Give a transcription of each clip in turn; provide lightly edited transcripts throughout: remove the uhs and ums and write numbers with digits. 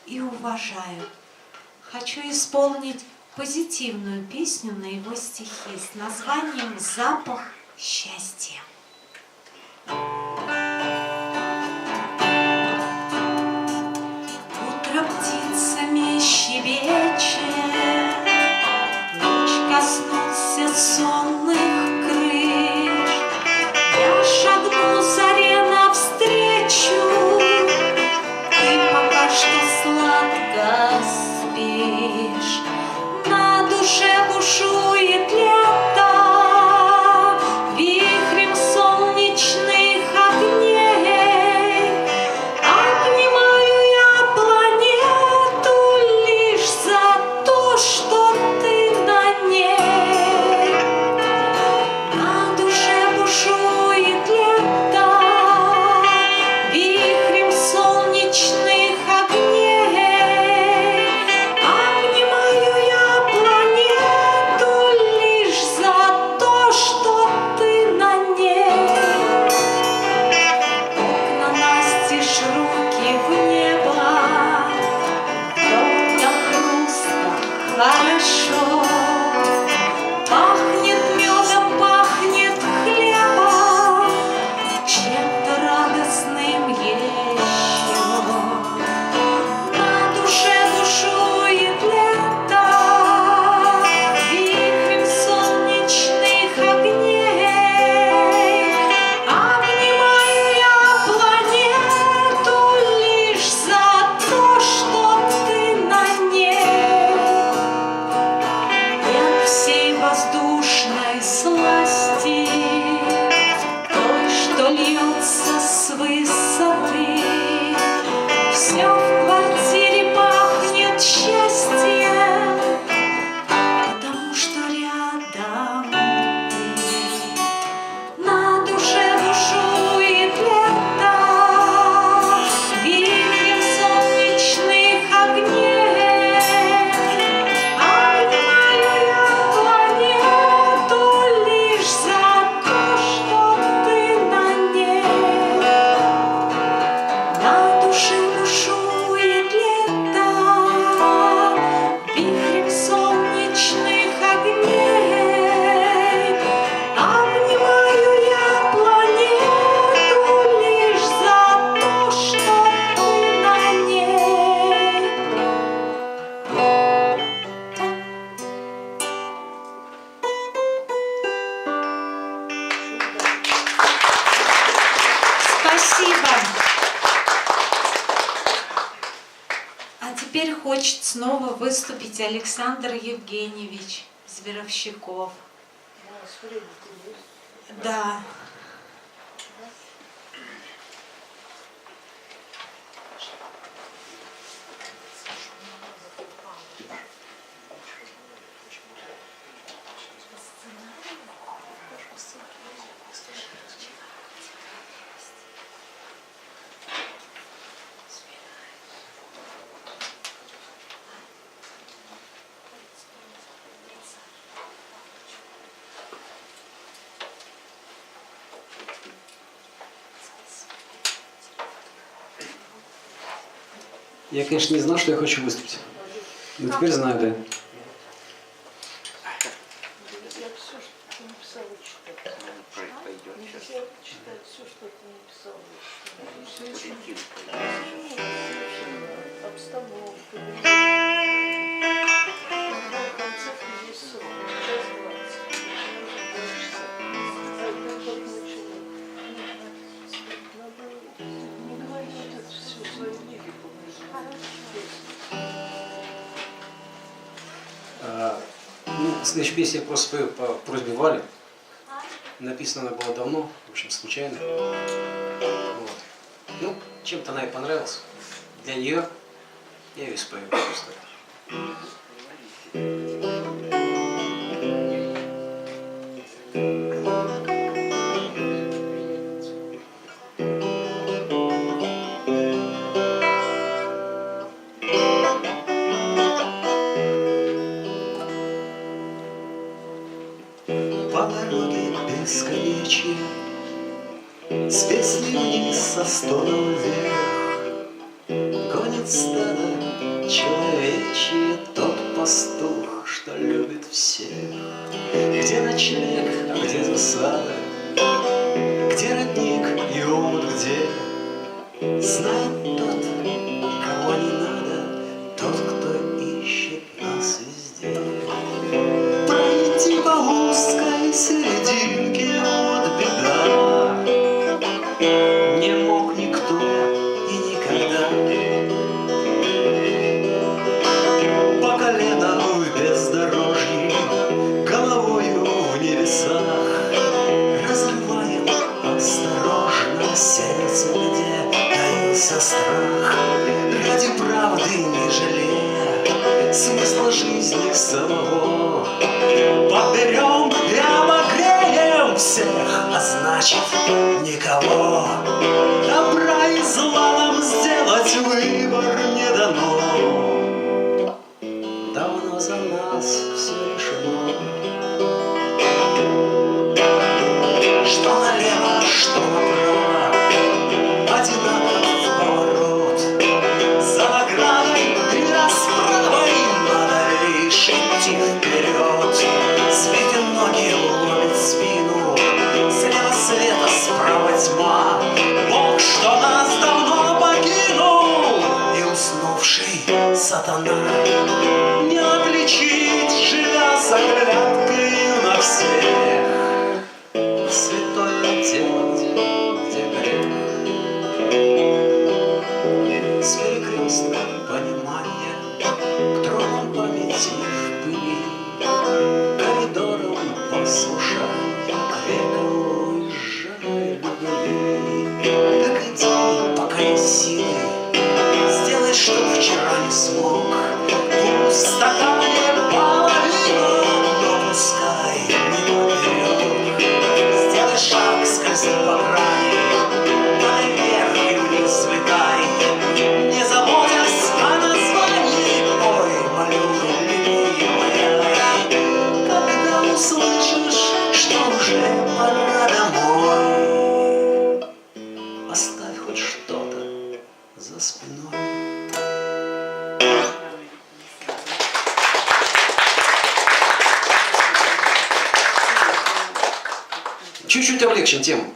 и уважаю. Хочу исполнить позитивную песню на его стихи с названием «Запах счастья». Утро птицами щебечет, луч коснулся сонных крыш. Я шагну заре навстречу, ты пока что сладко спишь. На душе бушует лето, вихрем солнечных огней. Обнимаю я планету лишь за то, что ты на ней. На душе бушует лето, вихрем солнечных огней. Обнимаю я планету лишь за то, что ты на ней. Окна настежь, руки в небо, вдох до хруста хорошо. Пахнет медом, пахнет хлебом, чем-то радостным еще. На душе бушует лето, вихрем солнечных огней. Обнимаю я планету лишь за то, что ты на ней. Нет всей воздушной сласти, той, что льется с высоты. Все в квартире пахнет счастьем, потому что рядом ты. На душе бушует лето, вихрем солнечных огней. Обнимаю я планету лишь за то, что ты на ней. На душе бушует лето, вихрем солнечных огней. Обнимаю я планету лишь за то, что ты на ней. Спасибо. А теперь хочет снова выступить Александр Евгеньевич Зверовщиков. Да. Я, конечно, не знал, что я хочу выступить. Но теперь знаю, да. Я все, что ты написала, читаю. Нельзя читать все, что ты написала. Обстановка. В конце есть срок. Час 20. Надо не говорить это все в своей книге. Следующая песня я просто спою по просьбе Вали. Написана она была давно, в общем, случайно. Вот. Ну, чем-то она ей понравилась. Для нее я ее спою просто. По дороге бесконечья, с песней вниз, со стоном вверх, гонит погонит стадо человечье, тот пастух, что любит всех. Где ночлег, а где засада, где родник и омут, где знает тот, кого не надо, тот, кто ищет нас везде. Пройти по узкой серединке, вот беда. Не мог никто и никогда. По колено в бездорожье, головою в небесах, разрываем осторожно сердце, где таился страх. Ради правды не жалея смысла жизни самого, подберем и обогреем всех, а значит никого. Добра и зла нам сделать выбор не дано. Давно за нас все решено. Что налево, что направо, одинаков поворот. За наградой и расправой надо лишь идти вперед. Светят ноги, ломит спину, слева света, справа тьма. Бог, что нас давно покинул, и уснувший сатана. Не отличить, живя за клеткой на всех. Святое дело, где грех. С перекрестка понимания к тронам памяти в пыли, коридорам послушания, к векам уезжай любви. Так иди, пока есть силы, сделай, что вчера не смог. Пусть в стакане половину, но пускай не поперек. Сделай шаг, скользи по грани, наверх и вниз взлетай. Не заботясь о названии, ой, молю, любимая. Когда услышишь, что уже пора домой, оставь хоть что-то за спиной. Чуть-чуть облегчим тему.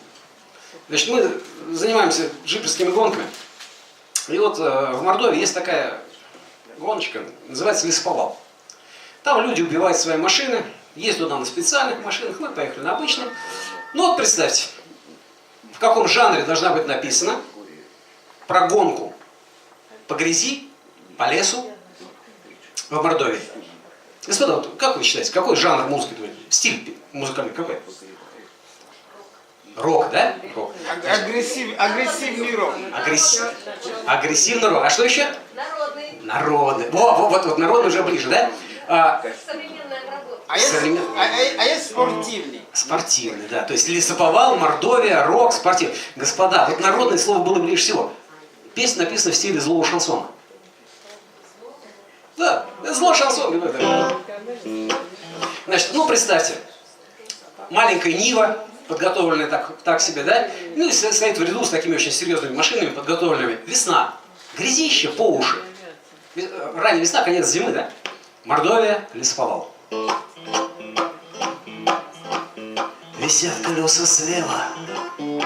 Значит, мы занимаемся джиперскими гонками. И вот в Мордовии есть такая гоночка, называется лесоповал. Там люди убивают свои машины, ездят туда на специальных машинах, мы поехали на обычных. Ну вот представьте, в каком жанре должна быть написана про гонку по грязи, по лесу в Мордовии. Господа, вот как вы считаете, какой жанр музыки, стиль музыкальный какой? Рок, да? Рок. Агрессивный рок. Агрессивный рок. А что еще? Народный. Народный. Вот, народный уже ближе, да? Современная обработка. А есть спортивный. Спортивный, да. То есть лесоповал, Мордовия, рок, спортивный. Господа, вот народное слово было ближе всего. Песня написана в стиле злого шансона. Да, злой шансон. Значит, ну представьте, маленькая Нива, подготовленная так себе, да? Ну и стоит в ряду с такими очень серьезными машинами, подготовленными. Весна. Грязище по уши. Ранняя весна, конец зимы, да? Мордовия, лесоповал. Висят колеса слева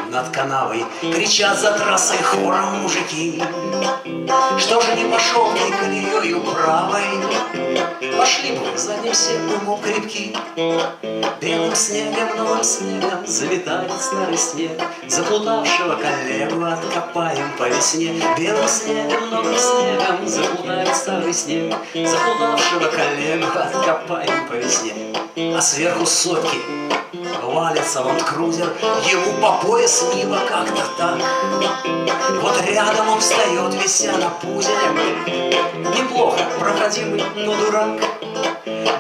над канавой, кричат за трассой хором мужики. Что же не пошел ты колеёю правой? Пошли бы задним секундом крепки. Белым снегом, новым снегом заметает старый снег. Заплутавшего коллегу откопаем по весне. Белым снегом, новым снегом заплутает старый снег. Заплутавшего коллегу откопаем по весне. А сверху сотки валится ландкрузер, ему по пояс Нива как-то так. Вот рядом он встает, вися на пузире. Неплохо, проходимый, но дурак.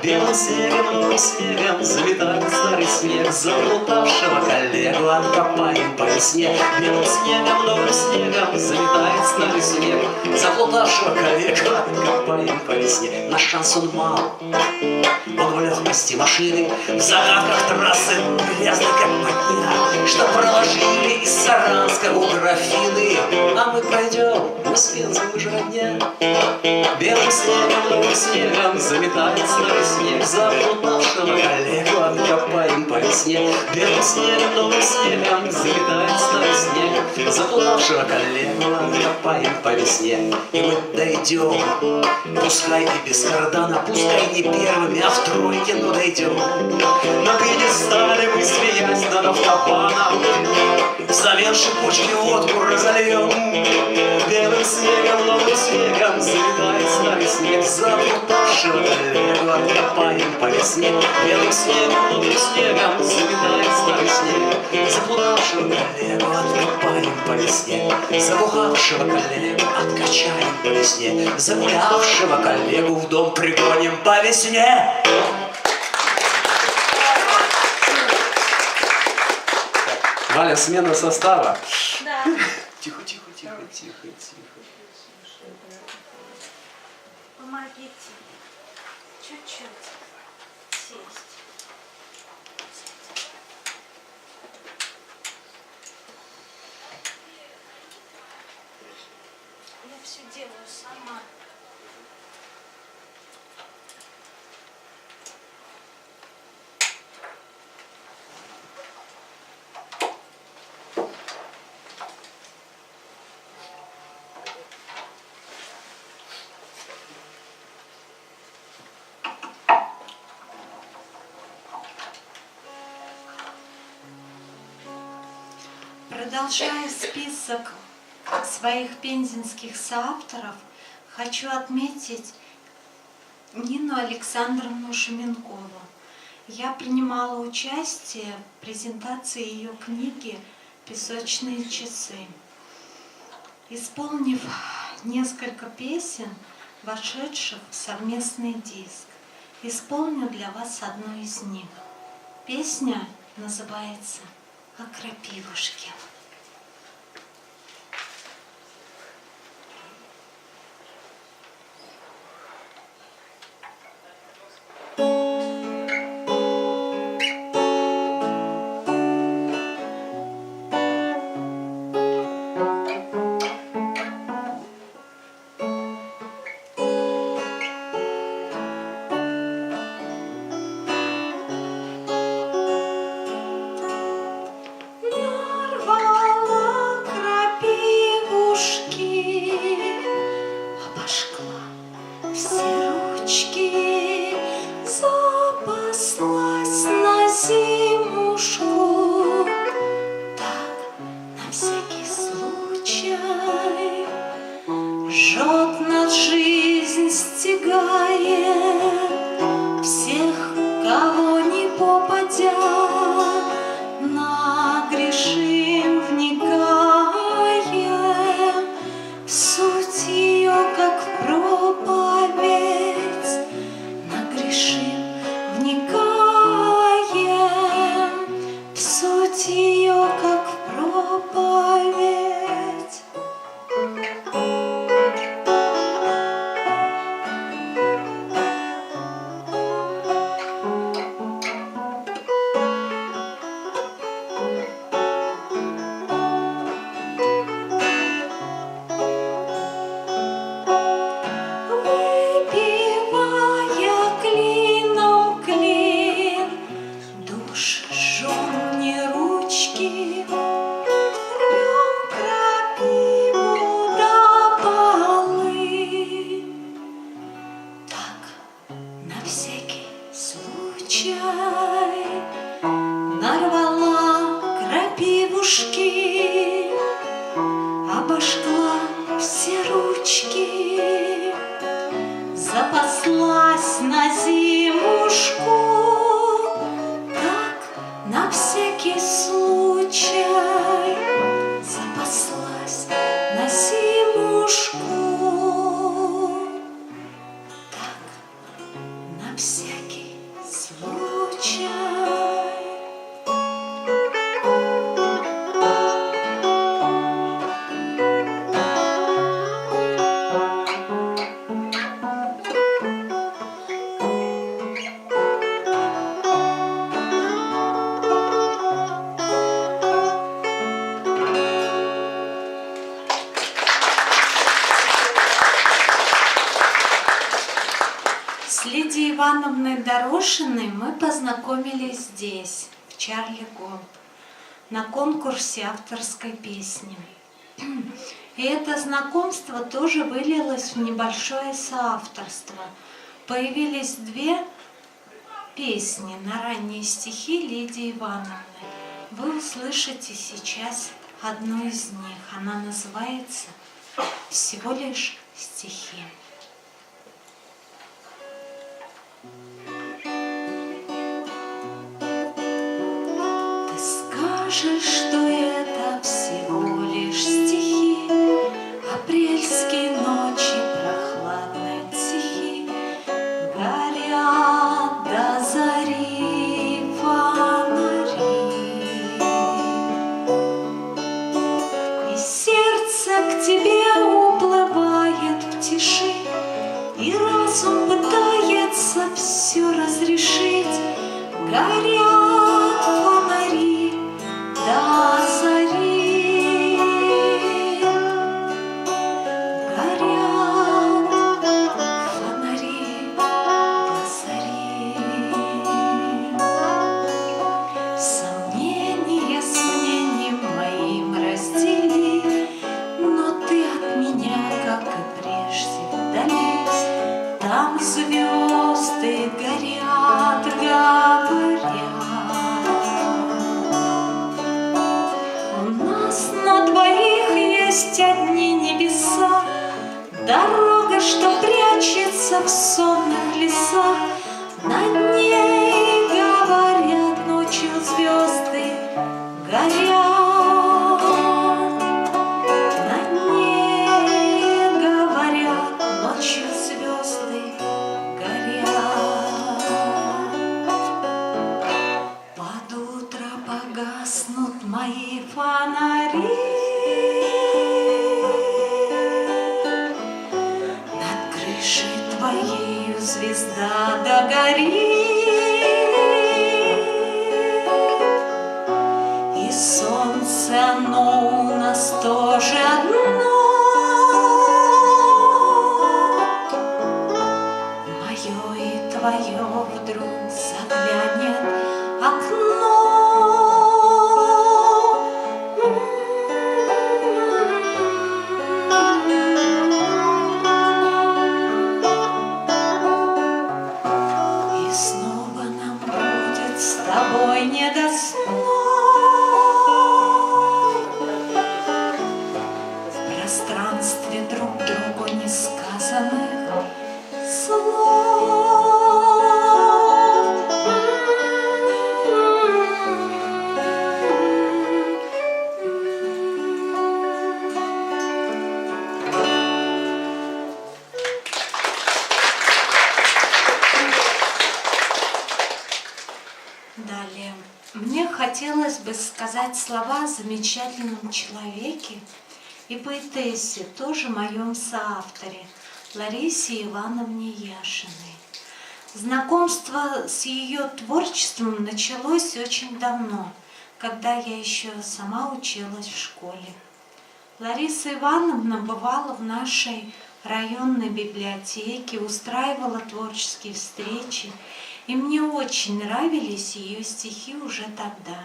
Белым снегом, новым снегом заметает старый снег. Заплутавшего коллегу откопаем по весне. Белым снегом, новым снегом заметает старый снег. Заплутавшего коллегу откопаем по весне. Наш шансон мал, он в легкости машины, в загадках трассы железный, как подня, что проложили из Саранска у графины. А мы пойдем, мы с Пензой, мы же родня. Белым снегом, новым снегом заметает старый снег. Заплутавшего коллегу откопаем по весне. Белым снегом, новым снегом заметает старый снег. Заплутавшего коллегу откопаем по весне. И мы дойдем, пускай и без кардана, пускай не первыми, а в тройке, но дойдем. На пьедестале мы, смеясь над автобаном, взамен шипучки водку разольем. Белым снегом, новым снегом заметает старый снег. Заплутавшего коллегу откопаем по весне. Белым снегом, новым снегом заметает старый снег. Заплутавшего коллегу откопаем по весне. Забухавшего коллегу откачаем по весне. Загулявшего коллегу в дом пригоним по весне. Валя, смена состава. Да. Тихо, тихо, тихо, тихо, тихо. Помогите чуть-чуть сесть. Я все делаю сама. Продолжая список своих пензенских соавторов, хочу отметить Нину Александровну Шуменкову. Я принимала участие в презентации ее книги «Песочные часы», исполнив несколько песен, вошедших в совместный диск. Исполню для вас одну из них. Песня называется «О крапивушке». Нарвала крапивушки, обожгла все ручки, запаслась на зимушку, так на всякий случай. Жжет над жизнь, стягает всех, кого не попадя. Нагрешим, вникаем в суть ее, как в проповедь. Нагрешим, вникаем в суть ее, как в проповедь. Выпивая клином клин, душ жжем не ручки, рвем крапиву до полы. Так, на всякий случай, нарвала крапивушки, обожгла все ручки, запаслась на зимушку, так на всякий случай, запаслась на зимушку, так на всякий случай. Ивановной Дорошиной мы познакомились здесь, в Чарли Голд, на конкурсе авторской песни. И это знакомство тоже вылилось в небольшое соавторство. Появились 2 песни на ранние стихи Лидии Ивановны. Вы услышите сейчас одну из них. Она называется «Всего лишь стихи». Ты скажешь, что это всего лишь стихи, апрельские ночи прохладные тихи, горят до зари фонари, и сердце к тебе уплывает в тиши, и разум пытается все разрешить. Горят фонари до зари, горят фонари до зари. Сомнения с мнением моим раздели, но ты от меня, как и прежде, вдали. Там звезды горят, говорят. У нас на двоих есть одни небеса, дорога, что прячется в сонных лесах. Над ней, говорят, ночью звезды горят. Над ней, говорят, ночью звезды горят. Под утро погаснут мои фонари, над крышей твоею звезда догорит, и солнце, оно у нас тоже одно, мое и твое вдруг заглянет окно. И снова нам будет с тобой не до снов. В пространстве друг другу несказанных слов. Далее. Мне хотелось бы сказать слова о замечательном человеке и поэтессе, тоже моем соавторе, Ларисе Ивановне Яшиной. Знакомство с ее творчеством началось очень давно, когда я еще сама училась в школе. Лариса Ивановна бывала в нашей районной библиотеке, устраивала творческие встречи, и мне очень нравились ее стихи уже тогда.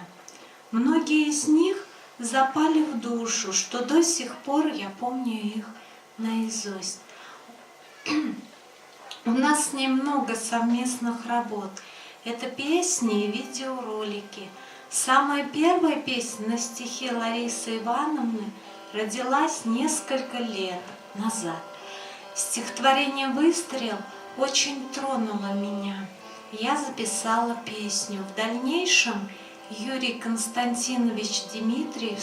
Многие из них запали в душу, что до сих пор я помню их наизусть. У нас с ней много совместных работ. Это песни и видеоролики. Самая первая песня на стихи Ларисы Ивановны родилась несколько лет назад. Стихотворение «Выстрел» очень тронуло меня. Я записала песню. В дальнейшем Юрий Константинович Дмитриев